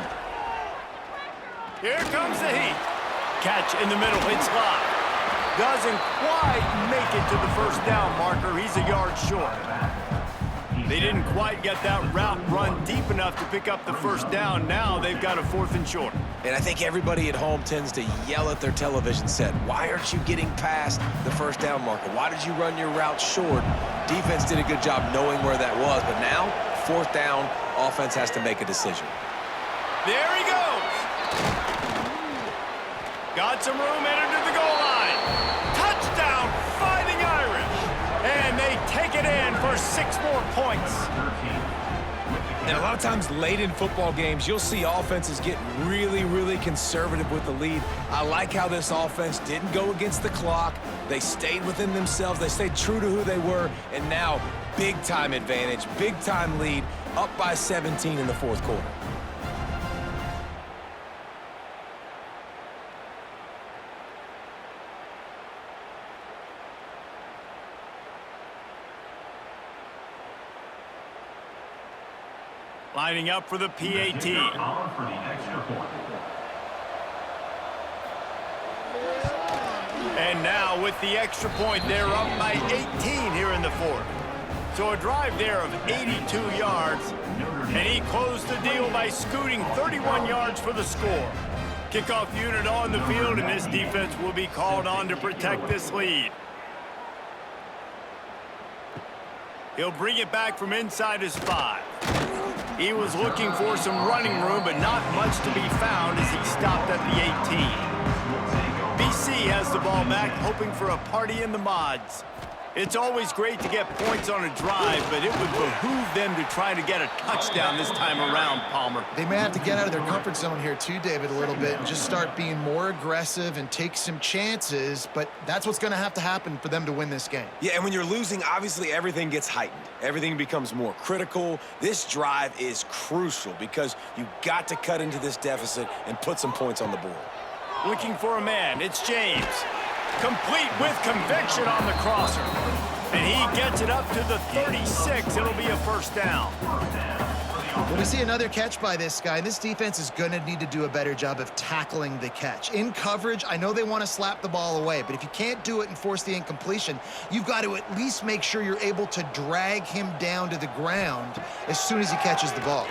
Here comes the heat. Catch in the middle, it's live. Doesn't quite make it to the first down marker. He's a yard short. They didn't quite get that route run deep enough to pick up the first down. Now they've got a 4th and short. And I think everybody at home tends to yell at their television set, why aren't you getting past the first down marker? Why did you run your route short? Defense did a good job knowing where that was, but now, 4th down, offense has to make a decision. There he goes. Got some room, entered to the goal line. Touchdown, Fighting Irish. And they take it in for 6 more points. And a lot of times late in football games, you'll see offenses get really, really conservative with the lead. I like how this offense didn't go against the clock. They stayed within themselves. They stayed true to who they were. And now, big-time advantage, big-time lead, up by 17 in the 4th quarter. Lining up for the PAT. And now with the extra point, they're up by 18 here in the 4th. So a drive there of 82 yards. And he closed the deal by scooting 31 yards for the score. Kickoff unit on the field, and this defense will be called on to protect this lead. He'll bring it back from inside his 5. He was looking for some running room, but not much to be found as he stopped at the 18. BC has the ball back, hoping for a party in the mods. It's always great to get points on a drive, but it would behoove them to try to get a touchdown this time around, Palmer. They may have to get out of their comfort zone here too, David, a little bit, and just start being more aggressive and take some chances, but that's what's going to have to happen for them to win this game. Yeah, and when you're losing, obviously everything gets heightened. Everything becomes more critical. This drive is crucial because you got to cut into this deficit and put some points on the board. Looking for a man, it's James. Complete with conviction on the crosser. And he gets it up to the 36. It'll be a first down. Well, we see another catch by this guy. This defense is going to need to do a better job of tackling the catch. In coverage, I know they want to slap the ball away, but if you can't do it and force the incompletion, you've got to at least make sure you're able to drag him down to the ground as soon as he catches the ball.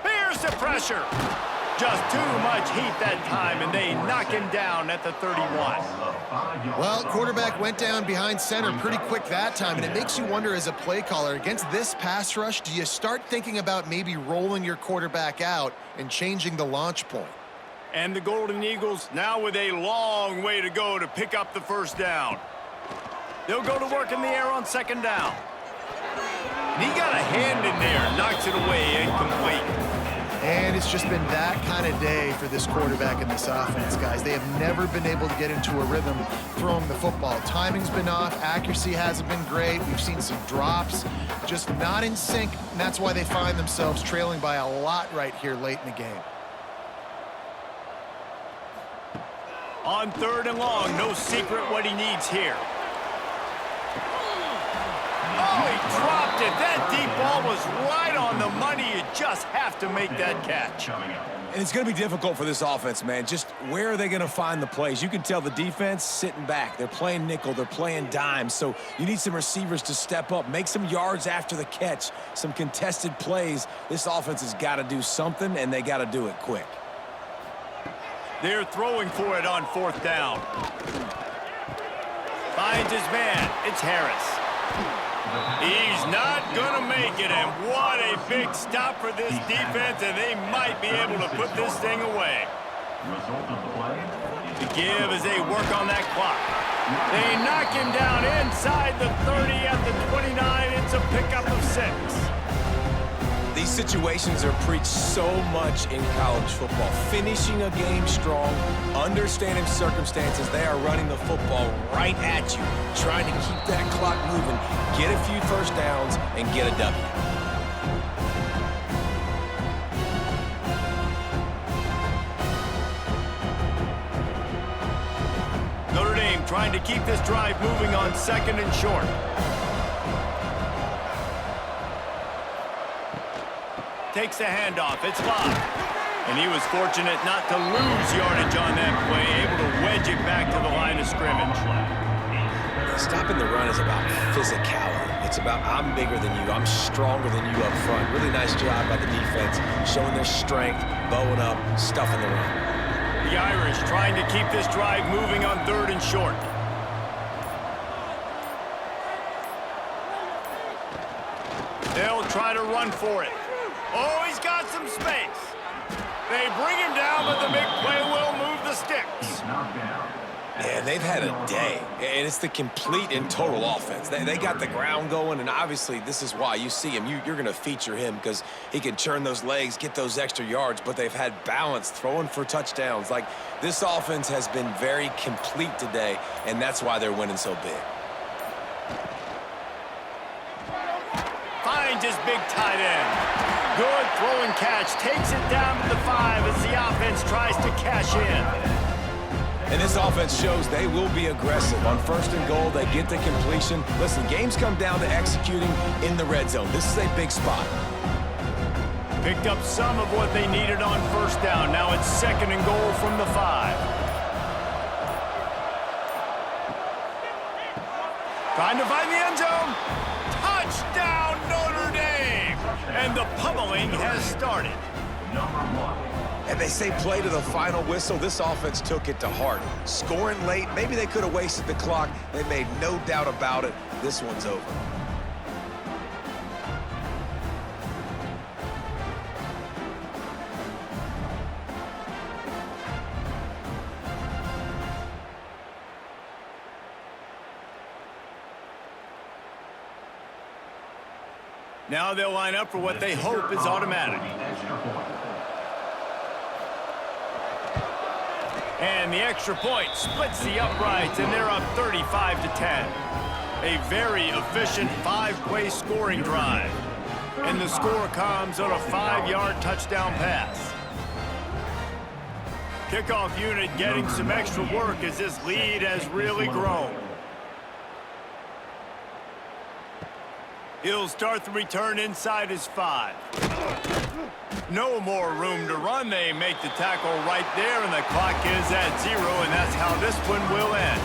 Here's the pressure. Just too much heat that time, and they knock him down at the 31. Well, quarterback went down behind center pretty quick that time, and it makes you wonder as a play caller, against this pass rush, do you start thinking about maybe rolling your quarterback out and changing the launch point? And the Golden Eagles now with a long way to go to pick up the first down. They'll go to work in the air on 2nd down. And he got a hand in there, knocks it away, incomplete. And it's just been that kind of day for this quarterback and this offense, guys. They have never been able to get into a rhythm throwing the football. Timing's been off. Accuracy hasn't been great. We've seen some drops, just not in sync, and that's why they find themselves trailing by a lot right here late in the game. On 3rd and long, no secret what he needs here. Oh, he dropped it. That deep ball was right on the money. You just have to make that catch. And it's going to be difficult for this offense, man. Just where are they going to find the plays? You can tell the defense sitting back. They're playing nickel. They're playing dime. So you need some receivers to step up, make some yards after the catch, some contested plays. This offense has got to do something, and they got to do it quick. They're throwing for it on 4th down. Finds his man. It's Harris. He's not going to make it, and what a big stop for this defense, and they might be able to put this thing away. The give as they work on that clock. They knock him down inside the 30 at the 29. It's a pickup of 6. These situations are preached so much in college football. Finishing a game strong, understanding circumstances. They are running the football right at you, trying to keep that clock moving, get a few first downs, and get a W. trying to keep this drive moving on 2nd and short. Takes the handoff. It's Love. And he was fortunate not to lose yardage on that play, able to wedge it back to the line of scrimmage. Stopping the run is about physicality. It's about I'm bigger than you, I'm stronger than you up front. Really nice job by the defense, showing their strength, bowing up, stuffing the run. The Irish trying to keep this drive moving on 3rd and short. They'll try to run for it. Oh, he's got some space. They bring him down, but the big play will move the sticks. Yeah, they've had a day, and it's the complete and total offense. They got the ground going, and obviously this is why you see him. You're going to feature him because he can churn those legs, get those extra yards, but they've had balance, throwing for touchdowns. Like, this offense has been very complete today, and that's why they're winning so big. Finds his big tight end. Good throw and catch. Takes it down to the 5 as the offense tries to cash in. And this offense shows they will be aggressive. On 1st and goal, they get the completion. Listen, games come down to executing in the red zone. This is a big spot. Picked up some of what they needed on 1st down. Now it's 2nd and goal from the 5. Trying to find the end zone. Touchdown, Notre Dame! And the pummeling has started. And they say play to the final whistle. This offense took it to heart. Scoring late, maybe they could have wasted the clock. They made no doubt about it. This one's over. Now they'll line up for what they hope is automatic. And the extra point splits the uprights, and they're up 35-10. A very efficient 5-play scoring drive. And the score comes on a 5-yard touchdown pass. Kickoff unit getting some extra work as this lead has really grown. He'll start the return inside his 5. No more room to run. They make the tackle right there, and the clock is at 0, and that's how this one will end.